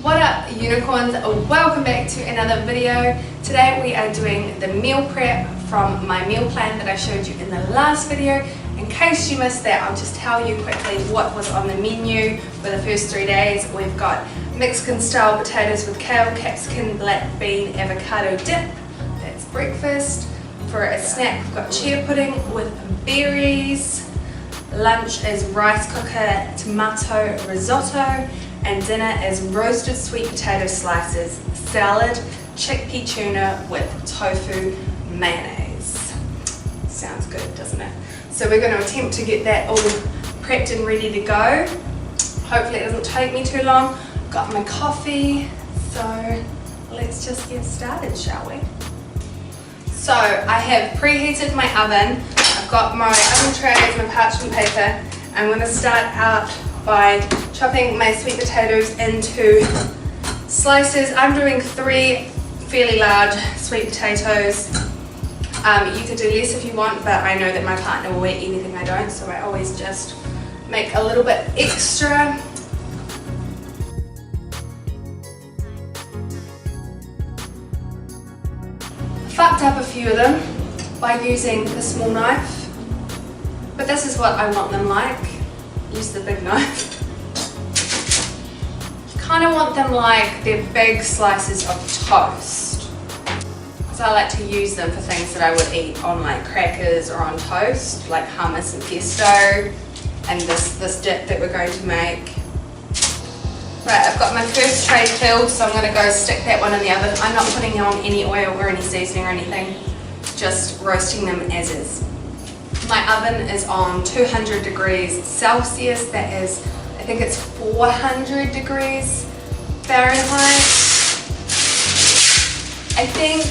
What up, unicorns? Welcome back to another video. Today we are doing the meal prep from my meal plan that I showed you in the last video. In case you missed that, I'll just tell you quickly what was on the menu for the first 3 days. We've got Mexican style potatoes with kale, capsicum, black bean, avocado dip. That's breakfast. For a snack, we've got chia pudding with berries. Lunch is rice cooker, tomato risotto. And dinner is roasted sweet potato slices, salad, chickpea tuna with tofu mayonnaise. Sounds good, doesn't it? So we're going to attempt to get that all prepped and ready to go. Hopefully it doesn't take me too long. Got my coffee, so let's just get started, shall we? So I have preheated my oven. I've got my oven trays, my parchment paper. I'm going to start out by chopping my sweet potatoes into slices. I'm doing 3 fairly large sweet potatoes. You could do less if you want, but I know that my partner will eat anything I don't, so I always just make a little bit extra. Fucked up a few of them by using the small knife, but this is what I want them like. Use the big knife. You kind of want them like they're big slices of toast. So I like to use them for things that I would eat on like crackers or on toast, like hummus and pesto, and this dip that we're going to make. Right, I've got my first tray filled, so I'm going to go stick that one in the oven. I'm not putting on any oil or any seasoning or anything, just roasting them as is. My oven is on 200 degrees Celsius, that is, I think it's 400 degrees Fahrenheit. I think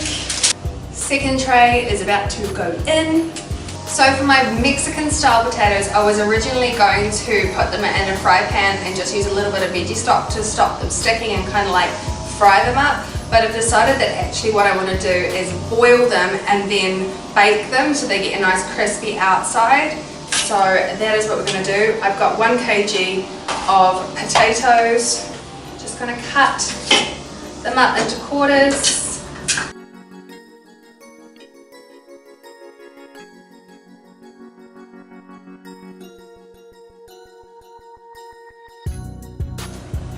second tray is about to go in. So for my Mexican style potatoes, I was originally going to put them in a fry pan and just use a little bit of veggie stock to stop them sticking and kind of like fry them up. But I've decided that actually what I want to do is boil them and then bake them so they get a nice crispy outside. So that is what we're going to do. I've got 1 kg of potatoes. Just going to cut them up into quarters.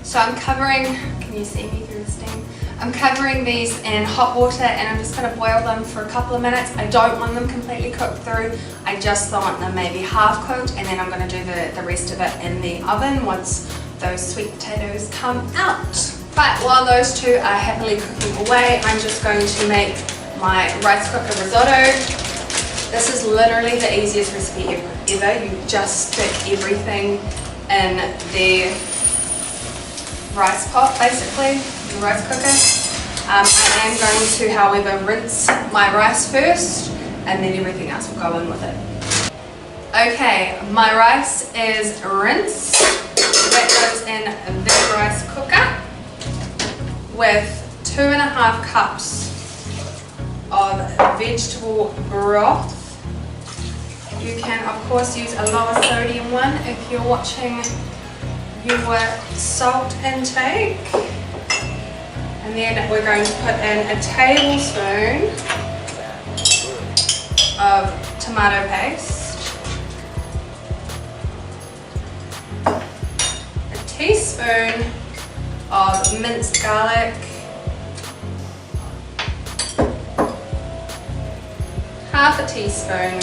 So I'm covering, can you see me through the steam? I'm covering these in hot water and I'm just going to boil them for a couple of minutes. I don't want them completely cooked through. I just want them maybe half cooked, and then I'm going to do the rest of it in the oven once those sweet potatoes come out. But while those two are happily cooking away, I'm just going to make my rice cooker risotto. This is literally the easiest recipe ever. You just stick everything in the rice pot, basically, the rice cooker. I am going to, however, rinse my rice first, and then everything else will go in with it. Okay, my rice is rinsed. That goes in the rice cooker with 2.5 cups of vegetable broth. You can, of course, use a lower sodium one if you're watching your salt intake. And then we're going to put in a tablespoon of tomato paste, a teaspoon of minced garlic, half a teaspoon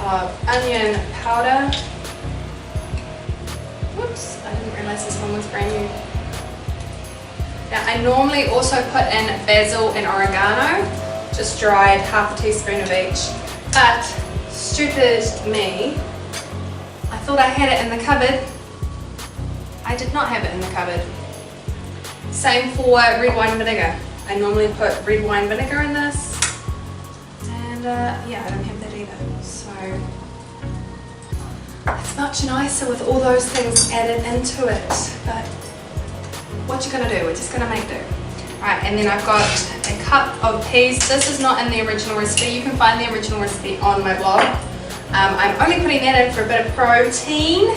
of onion powder. Whoops, I didn't realize this one was brand new. Now I normally also put in basil and oregano, just dried, half a teaspoon of each. But stupid me, I thought I had it in the cupboard. I did not have it in the cupboard. Same for red wine vinegar. I normally put red wine vinegar in this, and yeah, I don't have that either. So it's much nicer with all those things added into it, but what you gonna do? We're just gonna make do. Alright, and then I've got a cup of peas. This is not in the original recipe. You can find the original recipe on my blog. I'm only putting that in for a bit of protein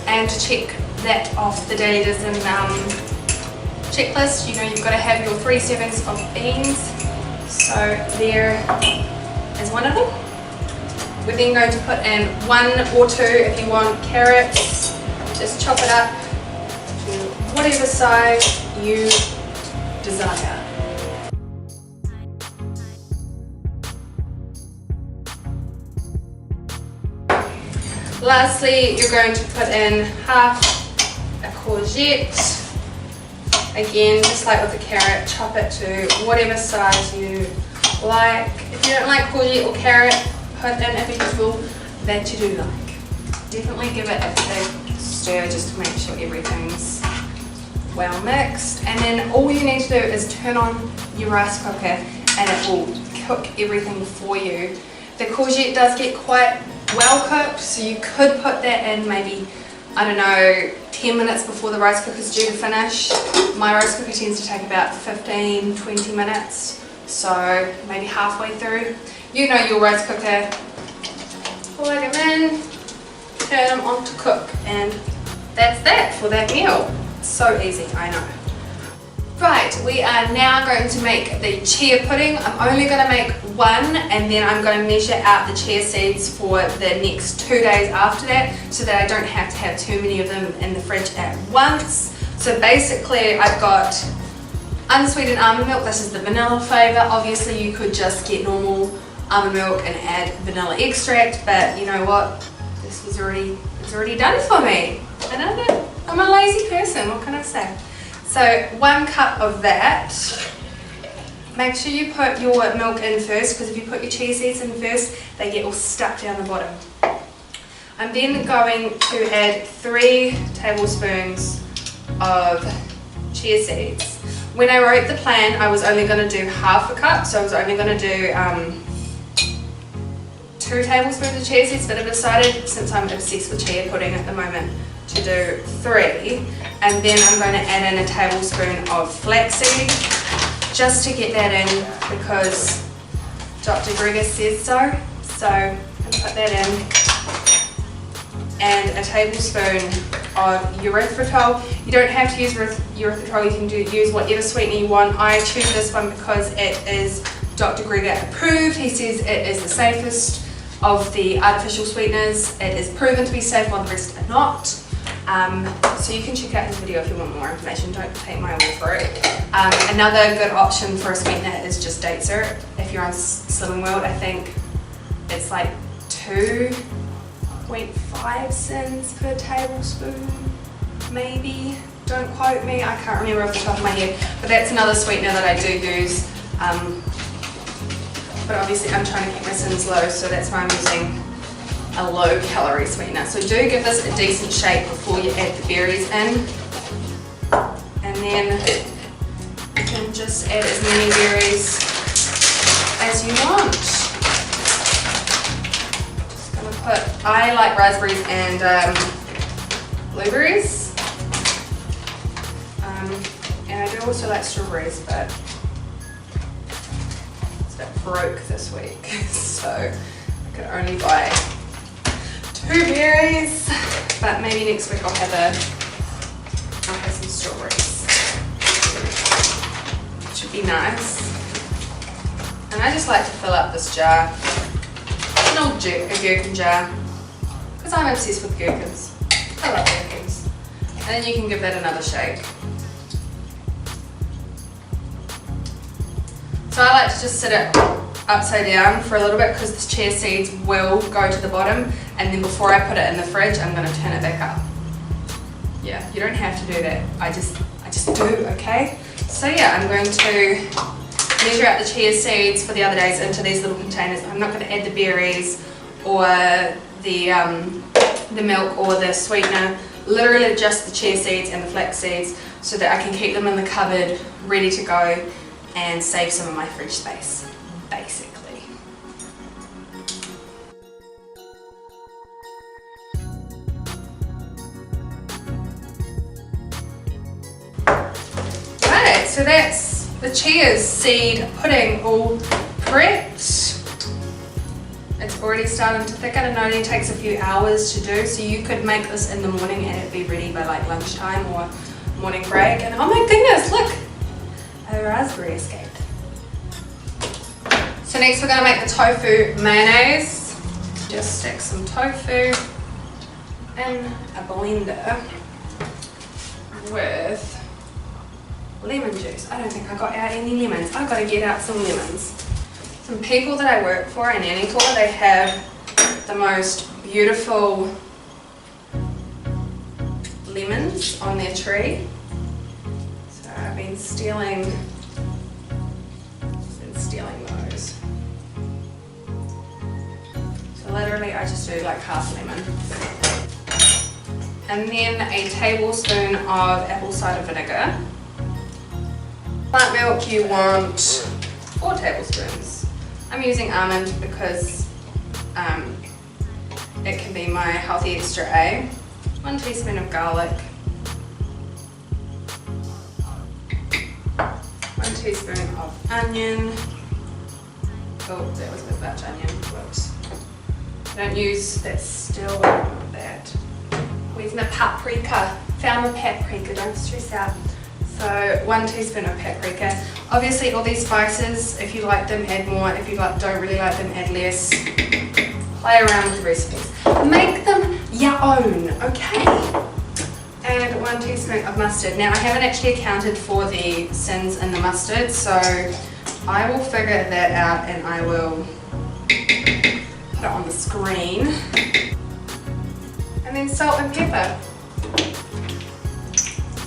and to check that off the data doesn't checklist, you know you've got to have your 3 servings of beans. So there is one of them. We're then going to put in 1 or 2 if you want carrots. Just chop it up to whatever size you desire. Lastly, you're going to put in half a courgette. Again, just like with the carrot, chop it to whatever size you like. If you don't like courgette or carrot, put in a vegetable that you do like. Definitely give it a big stir just to make sure everything's well mixed. And then all you need to do is turn on your rice cooker and it will cook everything for you. The courgette does get quite well cooked, so you could put that in maybe, I don't know, 10 minutes before the rice cooker is due to finish. My rice cooker tends to take about 15-20 minutes, so maybe halfway through. You know your rice cooker, plug them in, turn them on to cook, and that's that for that meal. So easy, I know. Right, we are now going to make the chia pudding. I'm only going to make 1 and then I'm going to measure out the chia seeds for the next 2 days after that so that I don't have to have too many of them in the fridge at once. So basically I've got unsweetened almond milk. This is the vanilla flavour. Obviously you could just get normal almond milk and add vanilla extract, but you know what? This was already done for me. I know that I'm a lazy person, what can I say? So 1 cup of that. Make sure you put your milk in first, because if you put your chia seeds in first, they get all stuck down the bottom. I'm then going to add 3 tablespoons of chia seeds. When I wrote the plan, I was only going to do half a cup, so I was only going to do 2 tablespoons of chia seeds, but I've decided, since I'm obsessed with chia pudding at the moment, to do 3, and then I'm going to add in a tablespoon of flaxseed just to get that in because Dr. Greger says so. So I'm going to put that in, and a tablespoon of erythritol. You don't have to use erythritol, you can use whatever sweetener you want. I choose this one because it is Dr. Greger approved. He says it is the safest of the artificial sweeteners. It is proven to be safe while the rest are not. So you can check out his video if you want more information, don't take my word for it. Another good option for a sweetener is just date syrup. If you're on Slimming World, I think it's like 2.5 cents per tablespoon, maybe. Don't quote me, I can't remember off the top of my head, but that's another sweetener that I do use. But obviously I'm trying to keep my sins low, so that's why I'm using a low calorie sweetener. So do give this a decent shake before you add the berries in, and then you can just add as many berries as you want. Just gonna put, I like raspberries and blueberries, and I do also like strawberries, but it's a bit broke this week, so I could only buy 2 berries, but maybe next week I'll have some strawberries. Should be nice. And I just like to fill up this jar, an old gherkin jar, because I'm obsessed with gherkins. I love gherkins. And then you can give that another shake. So I like to just sit it upside down for a little bit because the chia seeds will go to the bottom, and then before I put it in the fridge I'm going to turn it back up. Yeah, you don't have to do that, I just do, okay? So yeah, I'm going to measure out the chia seeds for the other days into these little containers. I'm not going to add the berries or the milk or the sweetener, literally just the chia seeds and the flax seeds, so that I can keep them in the cupboard ready to go and save some of my fridge space, basically. Right, so that's the chia seed pudding all prepped. It's already starting to thicken, and it only takes a few hours to do, so you could make this in the morning and it'd be ready by like lunchtime or morning break, and oh my goodness, look, a raspberry escaped. So next we're going to make the tofu mayonnaise. Just stick some tofu in a blender with lemon juice. I don't think I got out any lemons. I've got to get out some lemons. Some people that I work for in nanny tour, they have the most beautiful lemons on their tree. So I've been stealing those. So literally I just do like half lemon. And then a tablespoon of apple cider vinegar. Plant milk, you want 4 tablespoons. I'm using almond because it can be my healthy extra A. 1 teaspoon of garlic. 1 teaspoon of onion. Oh, that was a bit much onion. Whoops. Don't use that still, that. Where's my paprika? Found the paprika, don't stress out. So 1 teaspoon of paprika. Obviously all these spices, if you like them, add more. If you don't really like them, add less. Play around with the recipes. Make them your own, okay? And 1 teaspoon of mustard. Now I haven't actually accounted for the sins in the mustard, so I will figure that out and I will put it on the screen. And then salt and pepper.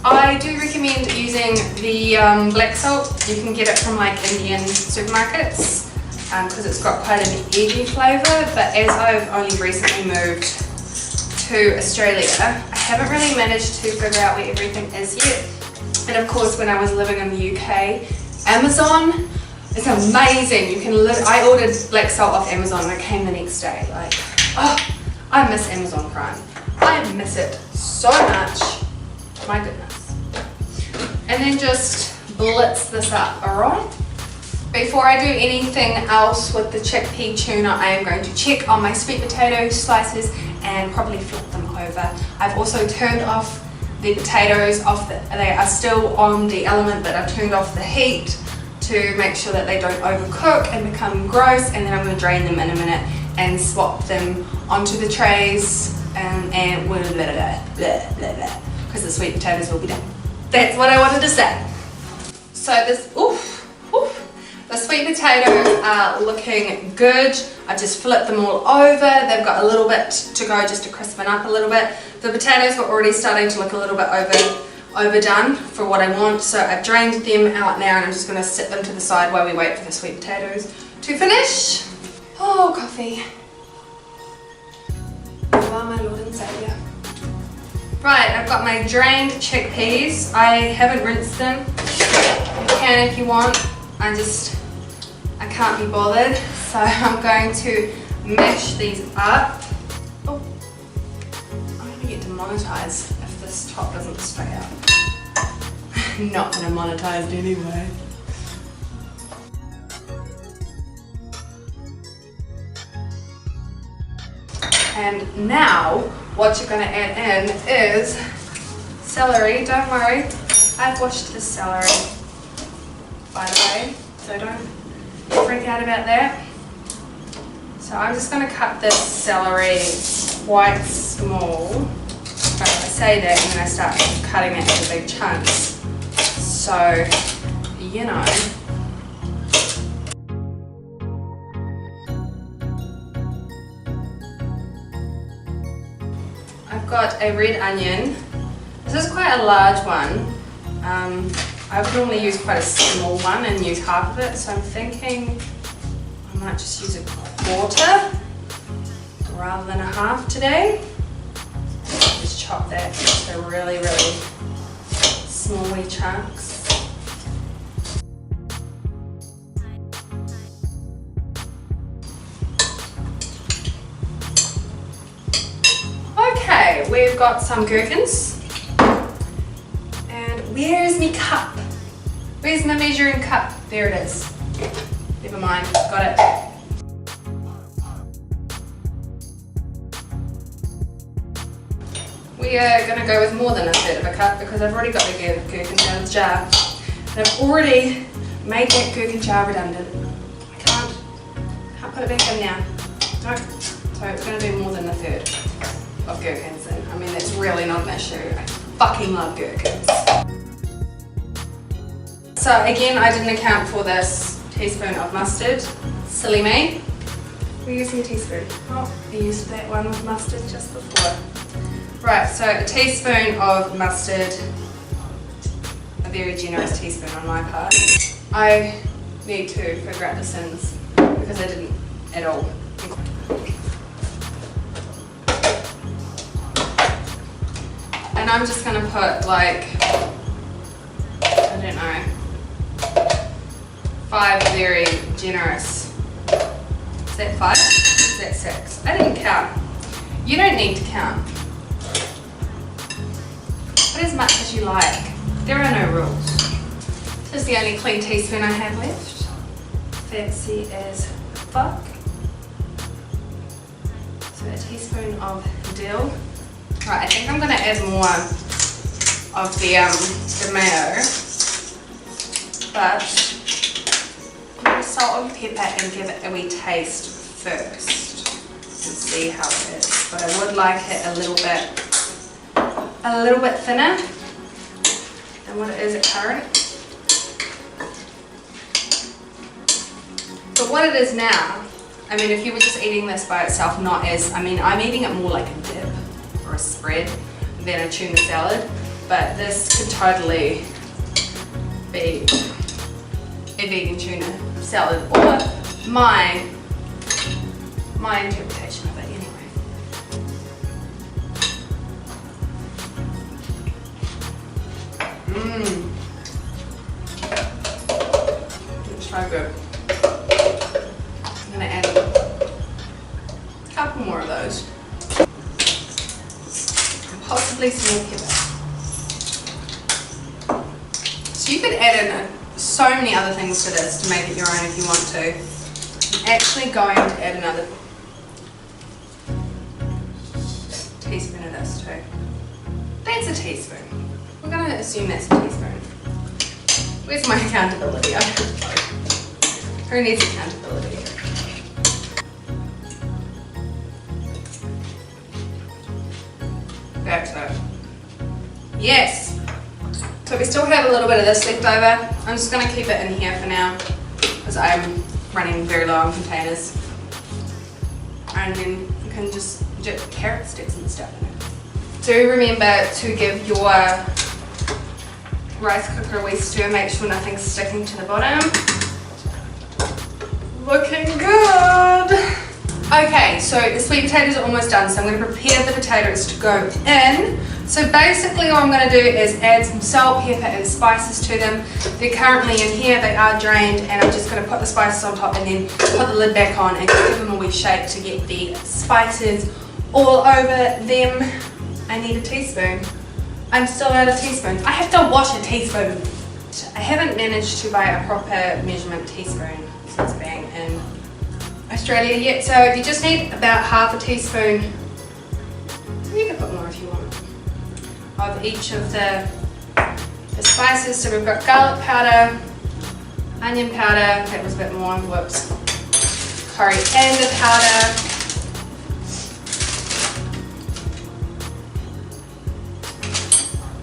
I do recommend using the black salt. You can get it from like Indian supermarkets because it's got quite an eggy flavour, but as I've only recently moved to Australia, I haven't really managed to figure out where everything is yet. And of course when I was living in the UK, Amazon, it's amazing. You can I ordered black salt off Amazon and it came the next day. Like, oh, I miss Amazon Prime. I miss it so much. My goodness. And then just blitz this up, alright? Before I do anything else with the chickpea tuna, I am going to check on my sweet potato slices and probably flip them over. I've also turned off the potatoes they are still on the element, but I've turned off the heat to make sure that they don't overcook and become gross, and then I'm going to drain them in a minute and swap them onto the trays and blah, blah, blah, blah, blah, because the sweet potatoes will be done. That's what I wanted to say. So the sweet potatoes are looking good. I just flipped them all over. They've got a little bit to go just to crispen up a little bit. The potatoes were already starting to look a little bit overdone for what I want, so I've drained them out now and I'm just going to set them to the side while we wait for the sweet potatoes to finish. Oh, coffee. Oh, my Lord and Saviour. Right, I've got my drained chickpeas. I haven't rinsed them. You can if you want. I can't be bothered, so I'm going to mash these up. Oh, I'm going to get demonetized if this top doesn't stay up. Not going to monetize anyway. And now what you're going to add in is celery. Don't worry, I've washed the celery, by the way, so don't freak out about that. So I'm just going to cut this celery quite small. I say that and then I start cutting it into big chunks. So, you know. I've got a red onion. This is quite a large one. I would normally use quite a small one and use half of it, so I'm thinking I might just use a quarter rather than a half today. Just chop that into really, really small wee chunks. Okay, we've got some gherkins. And where's my cup? Where's my measuring cup? There it is. Never mind, got it. we are going to go with more than a third of a cup because I've already got the gherkins out of the jar. And I've already made that gherkin jar redundant. I can't put it back in now. No. So it's going to be more than a third of gherkins, and I mean that's really not an issue. I fucking love gherkins. So again, I didn't account for this teaspoon of mustard. Silly me. We're using a teaspoon. Oh, I used that one with mustard just before. Right, so a teaspoon of mustard, a very generous teaspoon on my part. I need to figure out the sins because I didn't at all. And I'm just going to put like, I don't know, 5 very generous. Is that 5? Is that 6? I didn't count. You don't need to count. Put as much as you like. There are no rules. This is the only clean teaspoon I have left. Fancy as fuck. So a teaspoon of dill. Right, I think I'm going to add more of the mayo, but I'm going to salt and pepper and give it a wee taste first and see how it is. But I would like it a little bit thinner than what it is at current. But what it is now, I mean, if you were just eating this by itself, not as, I mean, I'm eating it more like a dip or a spread than a tuna salad, but this could totally be a vegan tuna salad, or my interpretation of it anyway. It's so good. I'm gonna add a couple more of those. Possibly small pepper. So you could add in so many other things to this to make it your own if you want to. I'm actually going to add another teaspoon of this too. That's a teaspoon. We're going to assume that's a teaspoon. Where's my accountability? Who needs accountability? So, yes. So we still have a little bit of this left over. I'm just going to keep it in here for now because I'm running very low on containers. And then you can just dip carrot sticks and stuff in it. Do remember to give your rice cooker a wee stir. Make sure nothing's sticking to the bottom. Looking good. Okay, so the sweet potatoes are almost done, so I'm going to prepare the potatoes to go in. So basically what I'm going to do is add some salt, pepper and spices to them. They're currently in here, they are drained, and I'm just going to put the spices on top and then put the lid back on and give them a wee shake to get the spices all over them. I need a teaspoon. I'm still out of teaspoons. I have to wash a teaspoon. I haven't managed to buy a proper measurement teaspoon since being in Australia yet, so you just need about half a teaspoon, you can put more if you want, of each of the spices. So we've got garlic powder, onion powder, that was a bit more, whoops, coriander powder,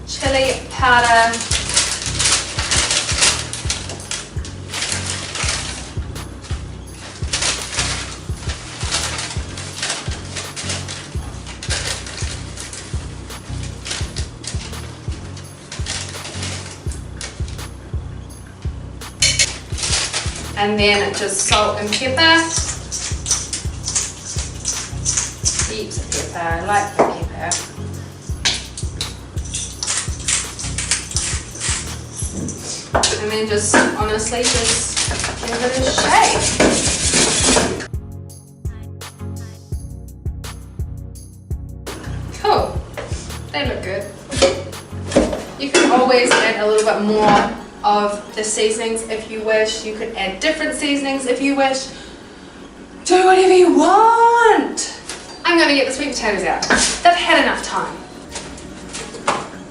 chili powder, and then just salt and pepper. Heaps of pepper, I like the pepper. And then just, honestly, just give it a shake. Cool, they look good. You can always add a little bit more of the seasonings if you wish. You could add different seasonings if you wish. Do whatever you want. I'm going to get the sweet potatoes out. They've had enough time.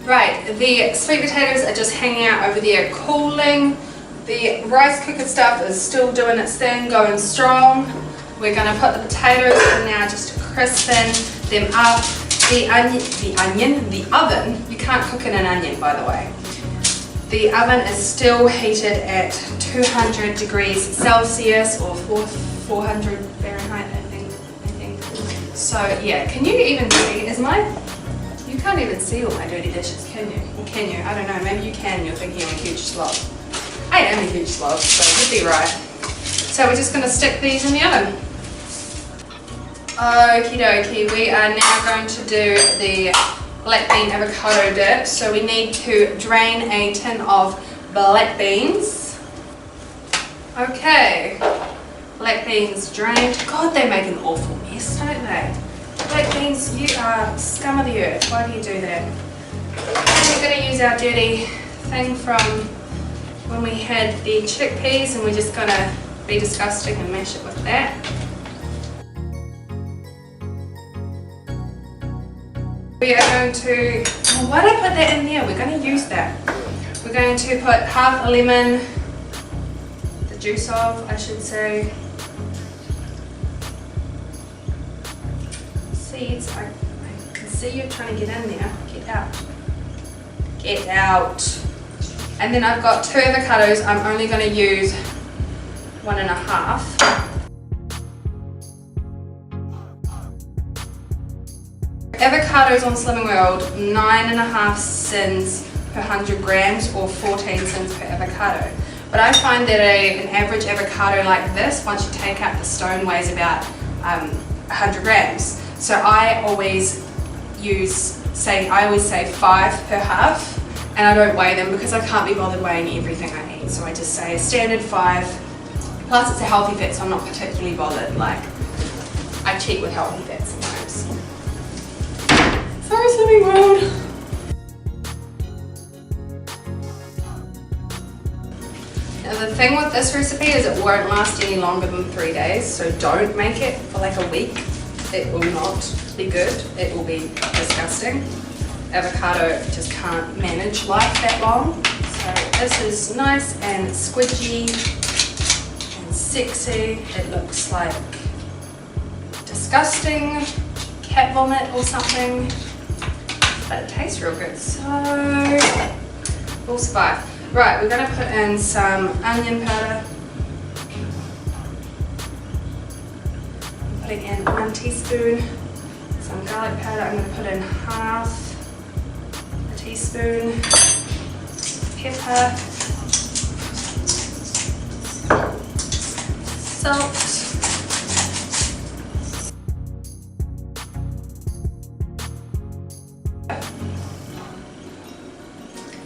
Right, the sweet potatoes are just hanging out over there cooling. The rice cooker stuff is still doing its thing, going strong. We're going to put the potatoes in now just to crispen them up. The oven, you can't cook in an onion by the way. The oven is still heated at 200 degrees Celsius or 400 Fahrenheit, I think. So yeah, can you even see, you can't even see all my dirty dishes, can you? Or can you? I don't know, maybe you can, you're thinking I'm a huge slob. I am a huge slob, so you'd be right. So we're just going to stick these in the oven. Okie dokie, we are now going to do the black bean avocado dip. So we need to drain a tin of black beans. Okay, black beans drained. God, they make an awful mess, don't they? Black beans, you are scum of the earth. Why do you do that? And we're going to use our dirty thing from when we had the chickpeas, and we're just going to be disgusting and mash it with that. We are going to, why did I put that in there? We're going to use that. We're going to put half a lemon, the juice of, I should say. Seeds, I can see you trying to get in there. Get out. Get out. And then I've got 2 avocados. I'm only going to use 1.5. Avocados on Slimming World, 9.5 cents per 100 grams or 14 cents per avocado. But I find that an average avocado like this, once you take out the stone, weighs about 100 grams. So I always say 5 per half, and I don't weigh them because I can't be bothered weighing everything I eat. So I just say a standard 5. Plus it's a healthy fat, so I'm not particularly bothered. Like, I cheat with healthy fat sometimes. Sorry, Slimming World. Now the thing with this recipe is it won't last any longer than 3 days, so don't make it for like a week. It will not be good. It will be disgusting. Avocado just can't manage life that long. So this is nice and squidgy and sexy. It looks like disgusting cat vomit or something, but it tastes real good, so we'll survive. Right, we're going to put in some onion powder. I'm putting in 1 teaspoon. Some garlic powder. I'm going to put in half a teaspoon. Pepper. Salt.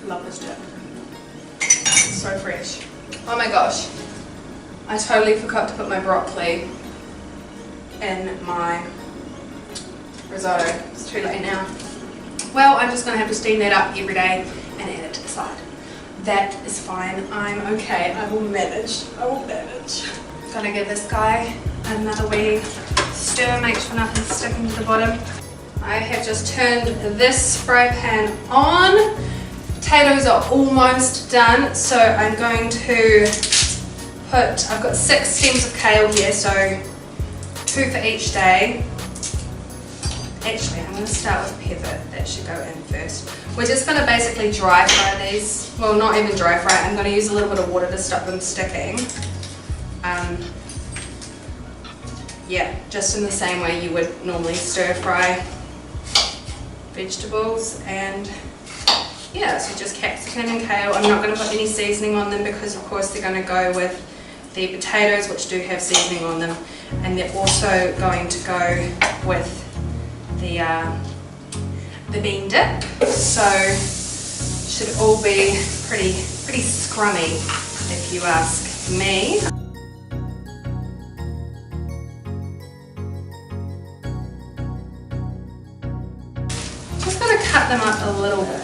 Love this dip. It's so fresh. Oh my gosh. I totally forgot to put my broccoli in my risotto. It's too late now. Well, I'm just going to have to steam that up every day and add it to the side. That is fine. I'm okay. I will manage. I will manage. Gotta give this guy another wee stir, make sure nothing's sticking to the bottom. I have just turned this fry pan on. Potatoes are almost done, so I'm going to put, I've got 6 stems of kale here, so 2 for each day. Actually, I'm going to start with pepper, that should go in first. We're just going to basically dry fry these, well not even dry fry, I'm going to use a little bit of water to stop them sticking. Yeah, just in the same way you would normally stir fry vegetables. And yeah, so just capsicum and kale. I'm not going to put any seasoning on them because of course they're going to go with the potatoes, which do have seasoning on them, and they're also going to go with the bean dip, so should all be pretty scrummy if you ask me. Just going to cut them up a little bit.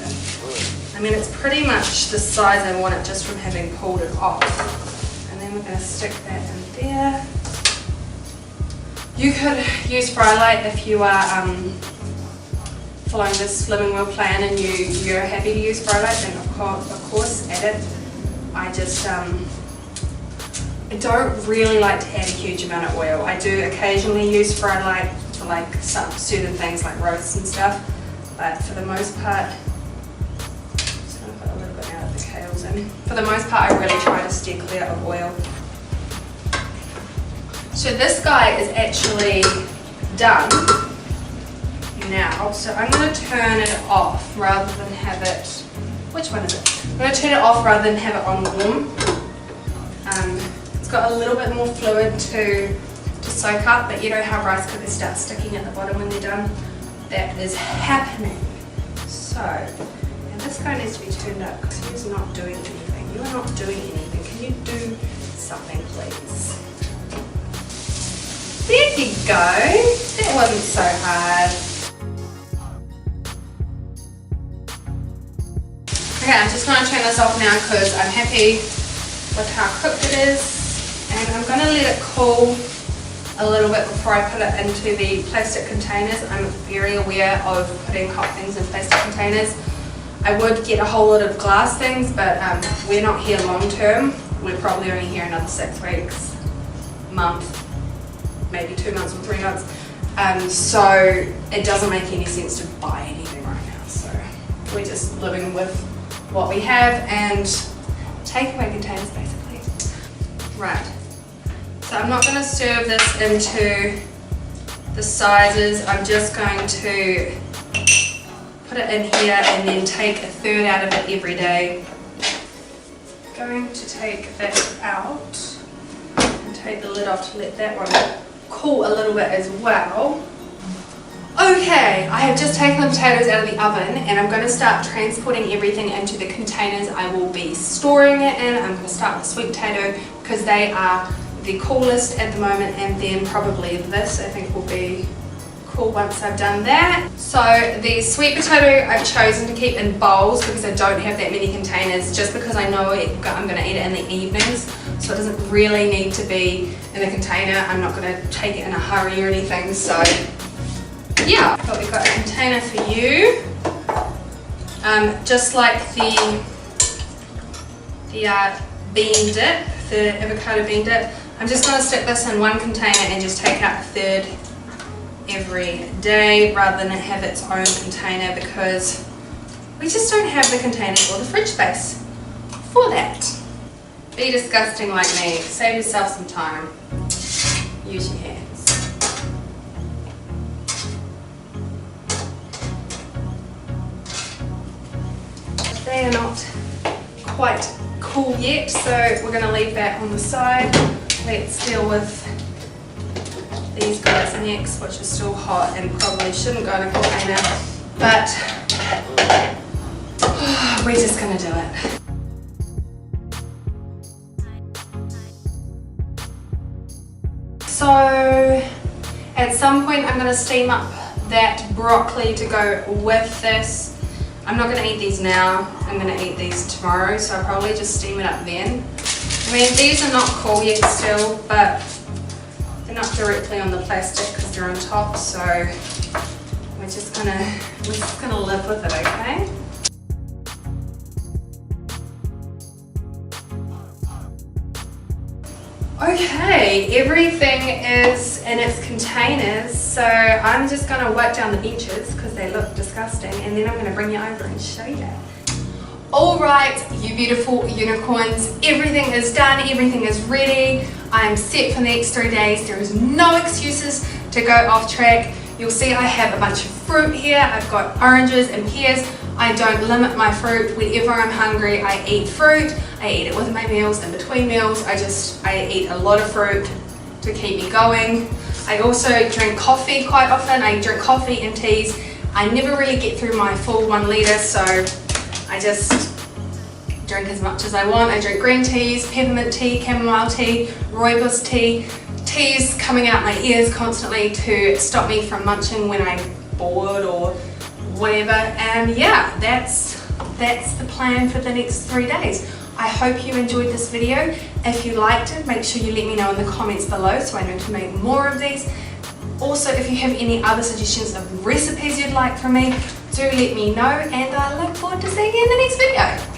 I mean, it's pretty much the size I want it just from having pulled it off. And then we're going to stick that in there. You could use fry light if you are following this living well plan and you're happy to use fry-light, then of course add it. I just I don't really like to add a huge amount of oil. I do occasionally use fry-light for like some certain things like roasts and stuff, but for the most part, I'm just going to put a little bit now that the kale's in. For the most part, I really try to steer clear of oil. So this guy is actually done now, so I'm going to turn it off rather than have it, which one is it? I'm going to turn it off rather than have it on warm. It's got a little bit more fluid to soak up, but you know how rice cookers start sticking at the bottom when they're done? That is happening. So, and this guy needs to be turned up because he's not doing anything. You are not doing anything. Can you do something, please? There you go. That wasn't so hard. Okay, I'm just going to turn this off now because I'm happy with how cooked it is. And I'm going to let it cool a little bit before I put it into the plastic containers. I'm very aware of putting hot things in plastic containers. I would get a whole lot of glass things, but we're not here long term. We're probably only here another 6 weeks, month, maybe 2 months or 3 months. So it doesn't make any sense to buy anything right now. So we're just living with what we have and takeaway containers basically. Right. So I'm not going to serve this into the sizes. I'm just going to put it in here and then take a third out of it every day. I'm going to take that out and take the lid off to let that one cool a little bit as well. Okay, I have just taken the potatoes out of the oven and I'm going to start transporting everything into the containers I will be storing it in. I'm going to start with sweet potato because they are the coolest at the moment, and then probably this I think will be cool once I've done that. So the sweet potato I've chosen to keep in bowls because I don't have that many containers, just because I know I'm going to eat it in the evenings, so it doesn't really need to be in a container. I'm not going to take it in a hurry or anything, so yeah. But we've got a container for you, just like the bean dip, the avocado bean dip. I'm just going to stick this in one container and just take out a third every day rather than have its own container, because we just don't have the containers or the fridge space for that. Be disgusting like me. Save yourself some time. Use your hands. They are not quite cool yet, so we're going to leave that on the side. Let's deal with these guys next, which are still hot and probably shouldn't go in a container, but we're just going to do it. So at some point I'm going to steam up that broccoli to go with this. I'm not going to eat these now, I'm going to eat these tomorrow, so I'll probably just steam it up then. I mean, these are not cool yet still, but they're not directly on the plastic because they're on top, so we're just gonna live with it, okay? Okay, everything is in its containers, so I'm just gonna wipe down the benches because they look disgusting, and then I'm gonna bring you over and show you that. Alright, you beautiful unicorns, everything is done, everything is ready. I am set for the next 3 days. There is no excuses to go off track. You'll see I have a bunch of fruit here. I've got oranges and pears. I don't limit my fruit. Whenever I'm hungry, I eat fruit. I eat it with my meals, in between meals. I eat a lot of fruit to keep me going. I also drink coffee quite often. I drink coffee and teas. I never really get through my full 1 litre, so I just drink as much as I want. I drink green teas, peppermint tea, chamomile tea, rooibos tea, teas coming out my ears constantly to stop me from munching when I'm bored or whatever. And yeah, that's the plan for the next 3 days. I hope you enjoyed this video. If you liked it, make sure you let me know in the comments below so I know to make more of these. Also, if you have any other suggestions of recipes you'd like from me, do let me know, and I look forward to seeing you in the next video.